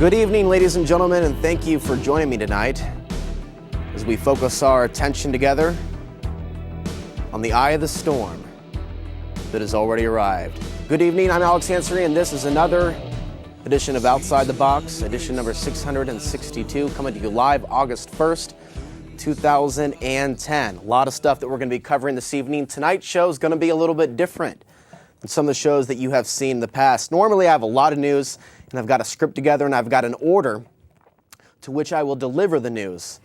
Good evening, ladies and gentlemen, and thank you for joining me tonight as we focus our attention together on the eye of the storm that has already arrived. Good evening, I'm Ansary, and this is another edition of Outside the Box, edition number 662, coming to you live August 1st, 2010. A lot of stuff that we're going to be covering this evening. Tonight's show is going to be a little bit different than some of the shows that you have seen in the past. Normally, I have a lot of news, and I've got a script together, and I've got an order to which I will deliver the news.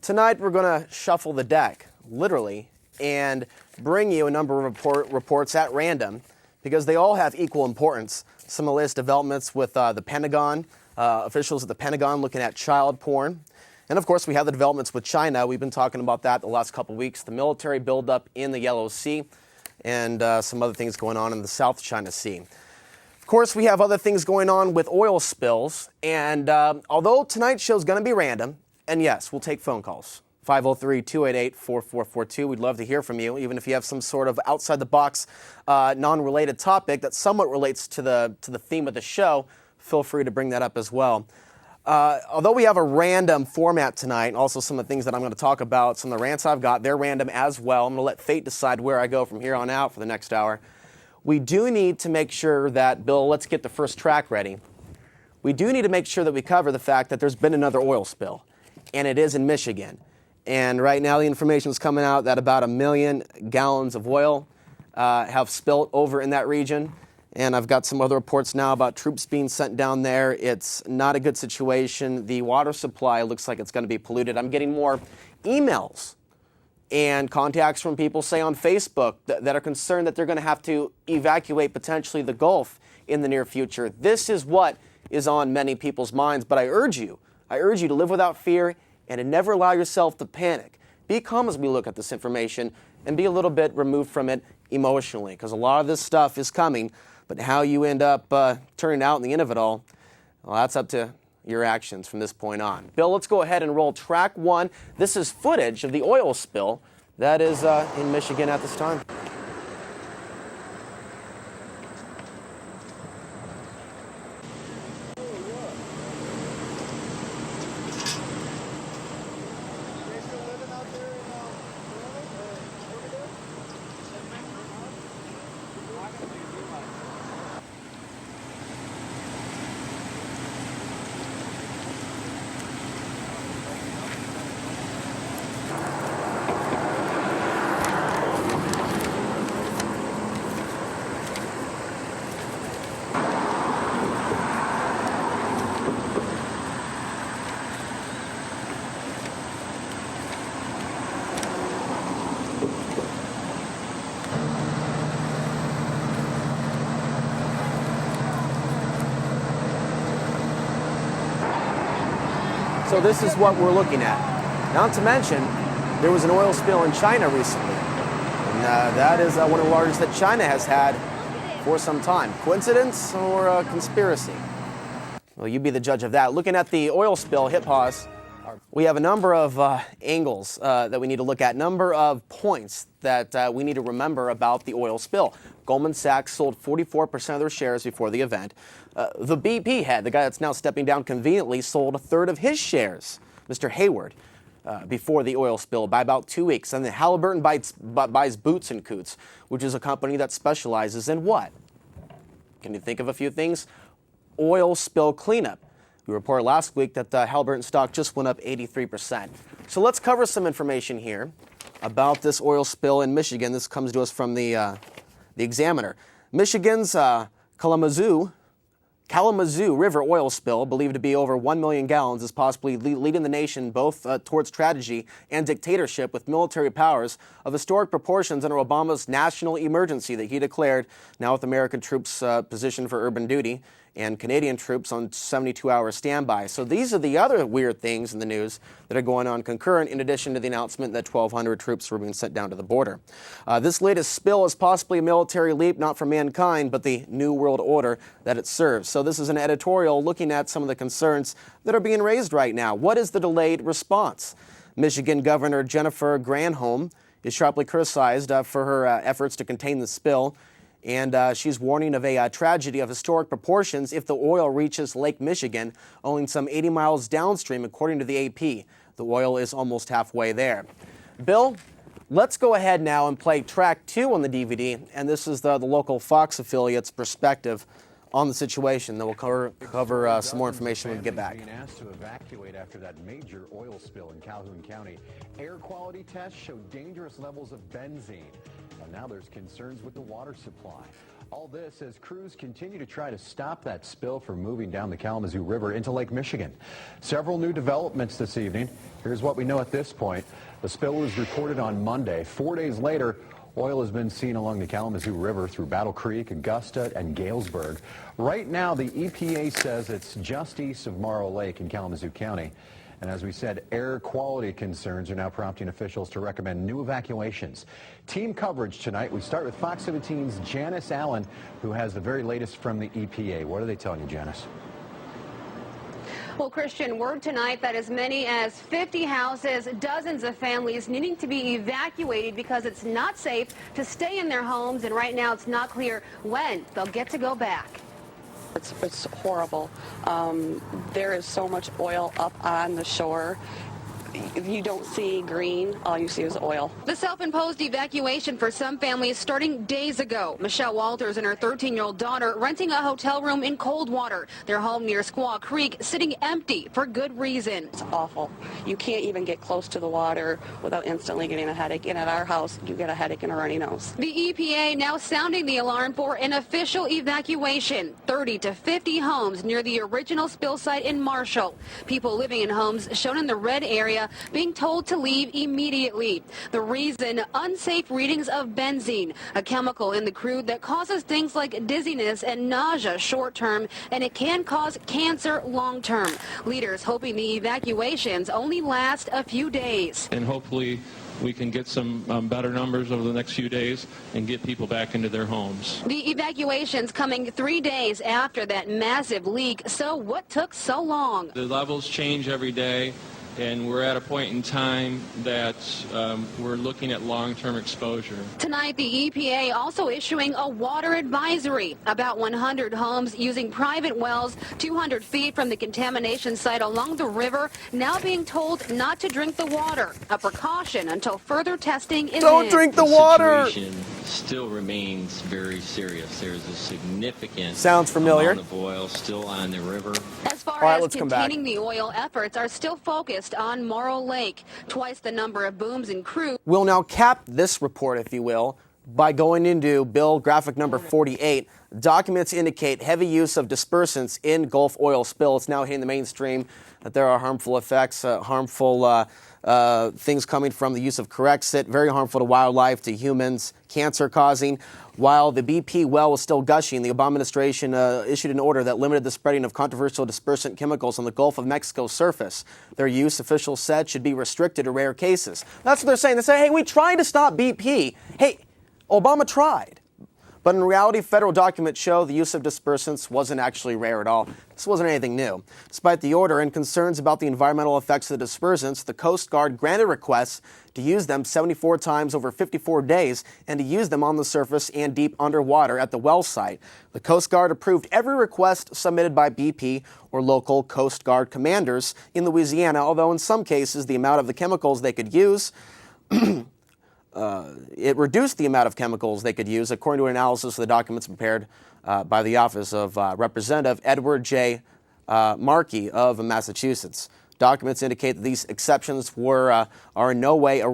Tonight, we're going to shuffle the deck, literally, and bring you a number of reports at random, because they all have equal importance. Some of the latest developments with the Pentagon, officials at the Pentagon looking at child porn. And of course, we have the developments with China. We've been talking about that the last couple of weeks. The military buildup in the Yellow Sea and some other things going on in the South China Sea. Of course, we have other things going on with oil spills. And although tonight's show is going to be random, and yes, we'll take phone calls. 503-288-4442. We'd love to hear from you, even if you have some sort of outside-the-box, non-related topic that somewhat relates to the theme of the show. Feel free to bring that up as well. Although we have a random format tonight, and also some of the things that I'm going to talk about, some of the rants I've got, they're random as well. I'm going to let fate decide where I go from here on out for the next hour. We do need to make sure that, Bill, let's get the first track ready. We do need to make sure that we cover the fact that there's been another oil spill, and it is in Michigan. And right now the information is coming out that about 1 million gallons of oil have spilt over in that region. And I've got some other reports now about troops being sent down there. It's not a good situation. The water supply looks like it's going to be polluted. I'm getting more emails and contacts from people, say on Facebook, that are concerned that they're going to have to evacuate potentially the Gulf in the near future. This is what is on many people's minds. But I urge you to live without fear and to never allow yourself to panic. Be calm as we look at this information and be a little bit removed from it emotionally, because a lot of this stuff is coming. But how you end up turning out in the end of it all, well, that's up to your actions from this point on. Bill, let's go ahead and roll track one. This is footage of the oil spill that is in Michigan at this time. So this is what we're looking at. Not to mention, there was an oil spill in China recently. And that is one of the largest that China has had for some time. Coincidence or conspiracy? Well, you be the judge of that. Looking at the oil spill, hit pause. We have a number of angles that we need to look at, number of points that we need to remember about the oil spill. Goldman Sachs sold 44% of their shares before the event. The BP head, the guy that's now stepping down conveniently, sold a third of his shares, Mr. Hayward, before the oil spill by about 2 weeks. And then Halliburton buys Boots & Coots, which is a company that specializes in what? Can you think of a few things? Oil spill cleanup. We reported last week that the Halliburton stock just went up 83%. So let's cover some information here about this oil spill in Michigan. This comes to us from the Examiner. Michigan's Kalamazoo River oil spill, believed to be over 1 million gallons, is possibly leading the nation both towards tragedy and dictatorship, with military powers of historic proportions under Obama's national emergency that he declared, now with American troops positioned for urban duty and Canadian troops on 72-hour standby. So these are the other weird things in the news that are going on concurrent, in addition to the announcement that 1,200 troops were being sent down to the border. This latest spill is possibly a military leap, not for mankind, but the new world order that it serves. So this is an editorial looking at some of the concerns that are being raised right now. What is the delayed response? Michigan Governor Jennifer Granholm is sharply criticized for her efforts to contain the spill. And she's warning of a tragedy of historic proportions if the oil reaches Lake Michigan, only some 80 miles downstream, according to the AP. The oil is almost halfway there. Bill, let's go ahead now and play track 2 on the DVD, and this is the local Fox affiliate's perspective on the situation. Then we'll cover some more information when we get back. Being asked to evacuate after that major oil spill in Calhoun County. Air quality tests show dangerous levels of benzene. And now there's concerns with the water supply. All this as crews continue to try to stop that spill from moving down the Kalamazoo River into Lake Michigan. Several new developments this evening. Here's what we know at this point. The spill was reported on Monday. 4 days later, oil has been seen along the Kalamazoo River through Battle Creek, Augusta, and Galesburg. Right now, the EPA says it's just east of Morrow Lake in Kalamazoo County. And as we said, air quality concerns are now prompting officials to recommend new evacuations. Team coverage tonight. We start with Fox 17's Janice Allen, who has the very latest from the EPA. What are they telling you, Janice? Well, Christian, word tonight that as many as 50 houses, dozens of families needing to be evacuated because it's not safe to stay in their homes, and right now it's not clear when they'll get to go back. It's horrible. There is so much oil up on the shore. You don't see green, all you see is oil. The self-imposed evacuation for some families starting days ago. Michelle Walters and her 13-year-old daughter renting a hotel room in Coldwater. Their home near Squaw Creek sitting empty for good reason. It's awful. You can't even get close to the water without instantly getting a headache. And at our house, you get a headache and a runny nose. The EPA now sounding the alarm for an official evacuation. 30 to 50 homes near the original spill site in Marshall. People living in homes shown in the red area being told to leave immediately. The reason, unsafe readings of benzene, a chemical in the crude that causes things like dizziness and nausea short term, and it can cause cancer long term. Leaders hoping the evacuations only last a few days. And hopefully we can get some better numbers over the next few days and get people back into their homes. The evacuations coming 3 days after that massive leak. So what took so long? The levels change every day, and we're at a point in time that we're looking at long-term exposure. Tonight, the EPA also issuing a water advisory. About 100 homes using private wells 200 feet from the contamination site along the river now being told not to drink the water. A precaution until further testing is Don't drink the water! The situation still remains very serious. There's a significant Sounds familiar. amount of oil still on the river. As far right, as let's come back. containing the oil, efforts are still focused on Morrow Lake. Twice the number of booms and crews. We'll now cap this report, if you will, by going into Bill graphic number 48. Documents indicate heavy use of dispersants in Gulf oil spill. It's now hitting the mainstream that there are harmful effects, harmful things coming from the use of Corexit, very harmful to wildlife, to humans, cancer-causing. While the BP well was still gushing, the Obama administration issued an order that limited the spreading of controversial dispersant chemicals on the Gulf of Mexico surface. Their use, officials said, should be restricted to rare cases. That's what they're saying. They say, hey, we tried to stop BP. Hey, Obama tried. But in reality, federal documents show the use of dispersants wasn't actually rare at all. This wasn't anything new. Despite the order and concerns about the environmental effects of the dispersants, the Coast Guard granted requests to use them 74 times over 54 days and to use them on the surface and deep underwater at the well site. The Coast Guard approved every request submitted by BP or local Coast Guard commanders in Louisiana, although in some cases the amount of the chemicals they could use it reduced the amount of chemicals they could use, according to an analysis of the documents prepared by the office of Representative Edward J. Markey of Massachusetts. Documents indicate that these exceptions are in no way a